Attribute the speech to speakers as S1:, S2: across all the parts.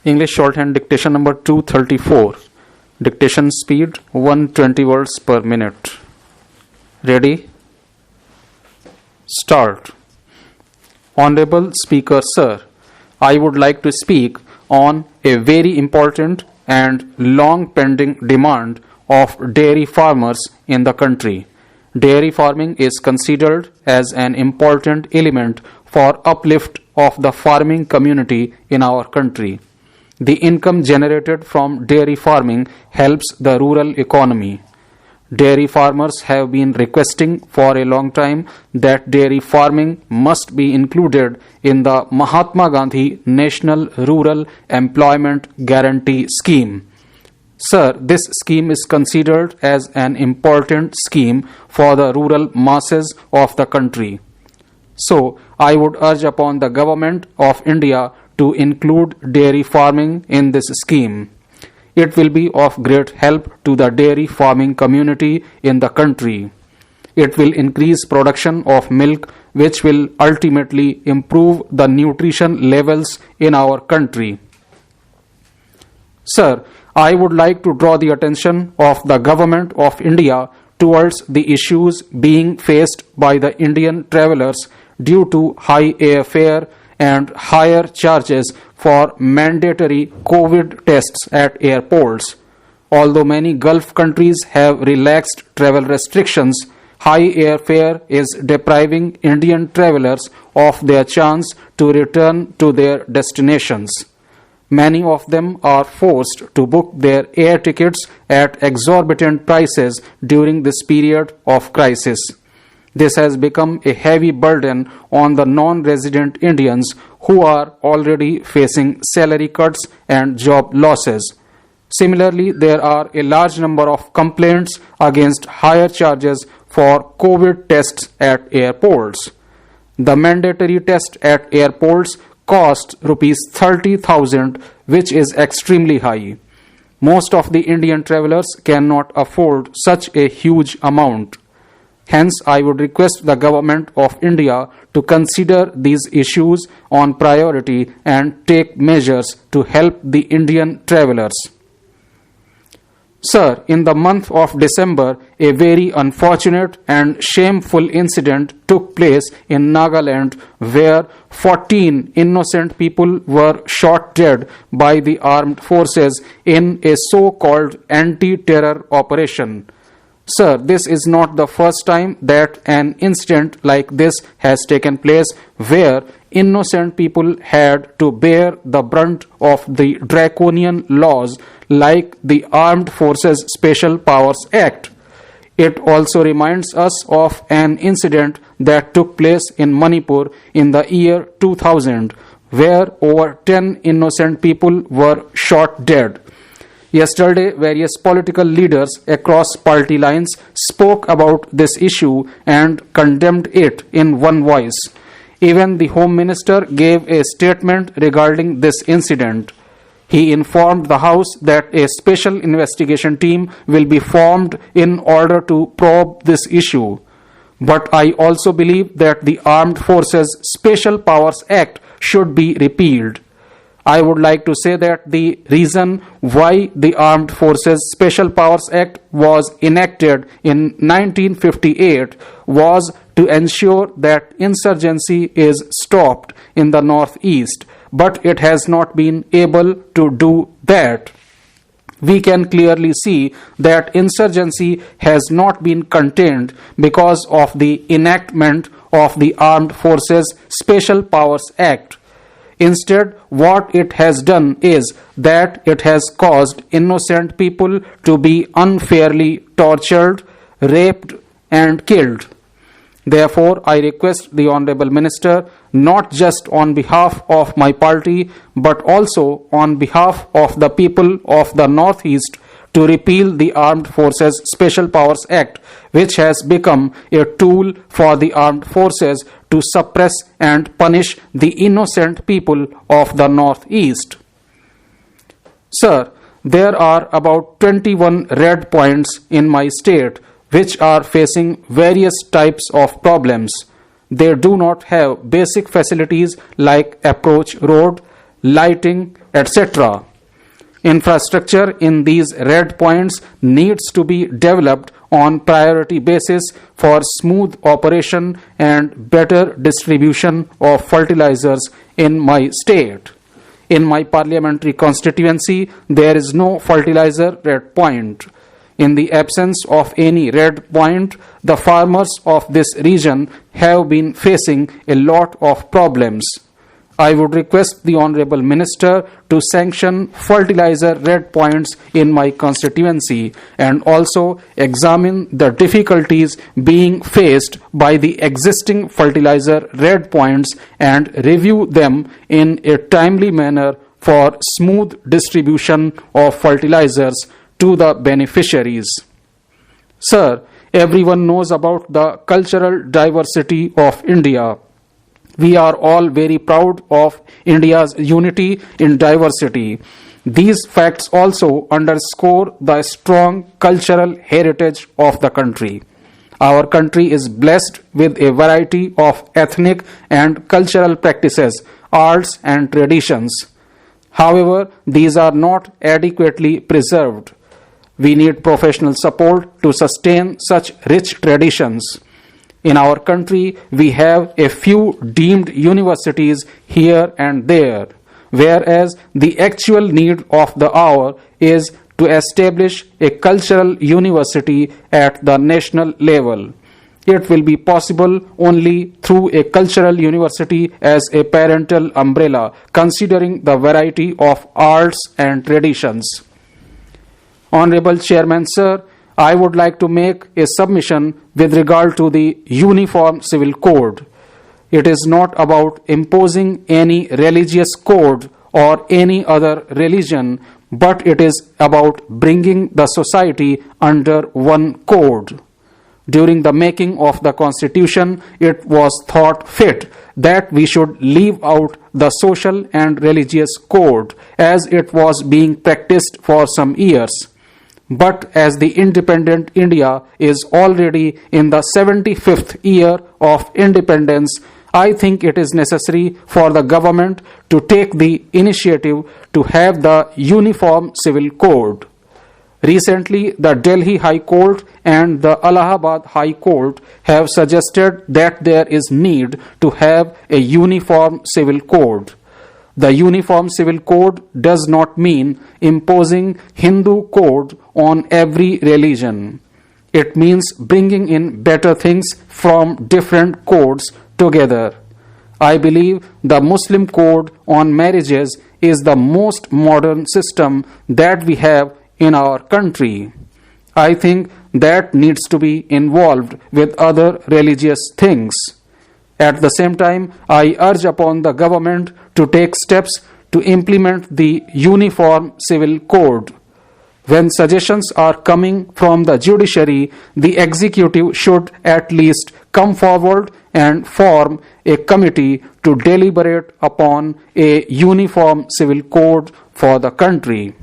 S1: English Shorthand Dictation number 234. Dictation speed 120 words per minute. Ready? Start. Honorable Speaker Sir, I would like to speak on a very important and long pending demand of dairy farmers in the country. Dairy farming is considered as an important element for uplift of the farming community in our country. The income generated from dairy farming helps the rural economy. Dairy farmers have been requesting for a long time that dairy farming must be included in the Mahatma Gandhi National Rural Employment Guarantee Scheme. Sir, this scheme is considered as an important scheme for the rural masses of the country. So, I would urge upon the Government of India to include dairy farming in this scheme. It will be of great help to the dairy farming community in the country. It will increase production of milk, which will ultimately improve the nutrition levels in our country. Sir, I would like to draw the attention of the Government of India towards the issues being faced by the Indian travelers due to high airfare and higher charges for mandatory COVID tests at airports. Although many Gulf countries have relaxed travel restrictions, high airfare is depriving Indian travelers of their chance to return to their destinations. Many of them are forced to book their air tickets at exorbitant prices during this period of crisis. This has become a heavy burden on the non-resident Indians who are already facing salary cuts and job losses. Similarly, there are a large number of complaints against higher charges for COVID tests at airports. The mandatory test at airports cost rupees 30,000, which is extremely high. Most of the Indian travelers cannot afford such a huge amount. Hence, I would request the Government of India to consider these issues on priority and take measures to help the Indian travelers. Sir, in the month of December, a very unfortunate and shameful incident took place in Nagaland where 14 innocent people were shot dead by the armed forces in a so-called anti-terror operation. Sir, this is not the first time that an incident like this has taken place where innocent people had to bear the brunt of the draconian laws like the Armed Forces Special Powers Act. It also reminds us of an incident that took place in Manipur in the year 2000 where over 10 innocent people were shot dead. Yesterday, various political leaders across party lines spoke about this issue and condemned it in one voice. Even the Home Minister gave a statement regarding this incident. He informed the House that a special investigation team will be formed in order to probe this issue. But I also believe that the Armed Forces Special Powers Act should be repealed. I would like to say that the reason why the Armed Forces Special Powers Act was enacted in 1958 was to ensure that insurgency is stopped in the Northeast, but it has not been able to do that. We can clearly see that insurgency has not been contained because of the enactment of the Armed Forces Special Powers Act. Instead, what it has done is that it has caused innocent people to be unfairly tortured, raped, and killed. Therefore, I request the Honorable Minister, not just on behalf of my party, but also on behalf of the people of the Northeast, to repeal the Armed Forces Special Powers Act, which has become a tool for the armed forces to suppress and punish the innocent people of the Northeast. Sir, there are about 21 red points in my state which are facing various types of problems. They do not have basic facilities like approach road, lighting, etc. Infrastructure in these red points needs to be developed on priority basis for smooth operation and better distribution of fertilizers in my state. In my parliamentary constituency, there is no fertilizer red point. In the absence of any red point, the farmers of this region have been facing a lot of problems. I would request the Honorable Minister to sanction fertilizer red points in my constituency and also examine the difficulties being faced by the existing fertilizer red points and review them in a timely manner for smooth distribution of fertilizers to the beneficiaries. Sir, everyone knows about the cultural diversity of India. We are all very proud of India's unity in diversity. These facts also underscore the strong cultural heritage of the country. Our country is blessed with a variety of ethnic and cultural practices, arts and traditions. However, these are not adequately preserved. We need professional support to sustain such rich traditions. In our country, we have a few deemed universities here and there, whereas the actual need of the hour is to establish a cultural university at the national level. It will be possible only through a cultural university as a parental umbrella, considering the variety of arts and traditions. Honorable Chairman, sir, I would like to make a submission with regard to the Uniform Civil Code. It is not about imposing any religious code or any other religion, but it is about bringing the society under one code. During the making of the Constitution, it was thought fit that we should leave out the social and religious code as it was being practiced for some years. But as the independent India is already in the 75th year of independence, I think it is necessary for the government to take the initiative to have the Uniform Civil Code. Recently, the Delhi High Court and the Allahabad High Court have suggested that there is need to have a Uniform Civil Code. The Uniform Civil Code does not mean imposing Hindu code on every religion. It means bringing in better things from different codes together. I believe the Muslim code on marriages is the most modern system that we have in our country. I think that needs to be involved with other religious things. At the same time, I urge upon the government to take steps to implement the Uniform Civil Code. When suggestions are coming from the judiciary, the executive should at least come forward and form a committee to deliberate upon a Uniform Civil Code for the country.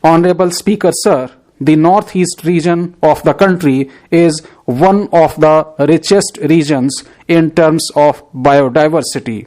S1: Honorable Speaker, sir, the northeast region of the country is one of the richest regions in terms of biodiversity.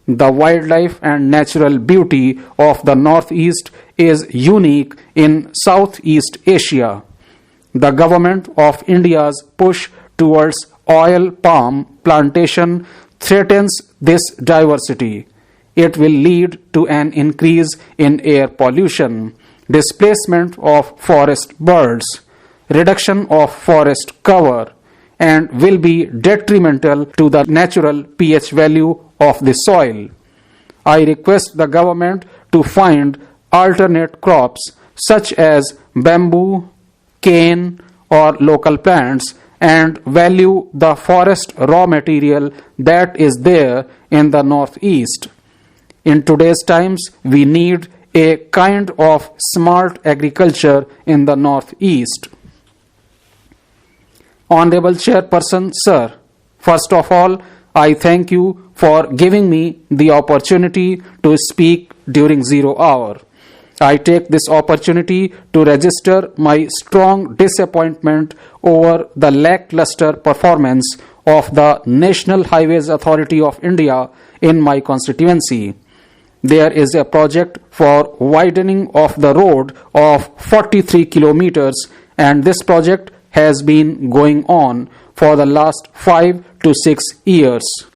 S1: The wildlife and natural beauty of the northeast is unique in Southeast Asia. The government of India's push towards oil palm plantation threatens this diversity. It will lead to an increase in air pollution, displacement of forest birds, reduction of forest cover, and will be detrimental to the natural pH value of the soil. I request the government to find alternate crops such as bamboo, cane, or local plants and value the forest raw material that is there in the northeast. In today's times, we need a kind of smart agriculture in the northeast. Honorable Chairperson, sir, first of all, I thank you for giving me the opportunity to speak during 0 hour. I take this opportunity to register my strong disappointment over the lackluster performance of the National Highways Authority of India in my constituency. there is a project for widening of the road of 43 kilometers, and this project has been going on for the last 5 to 6 years.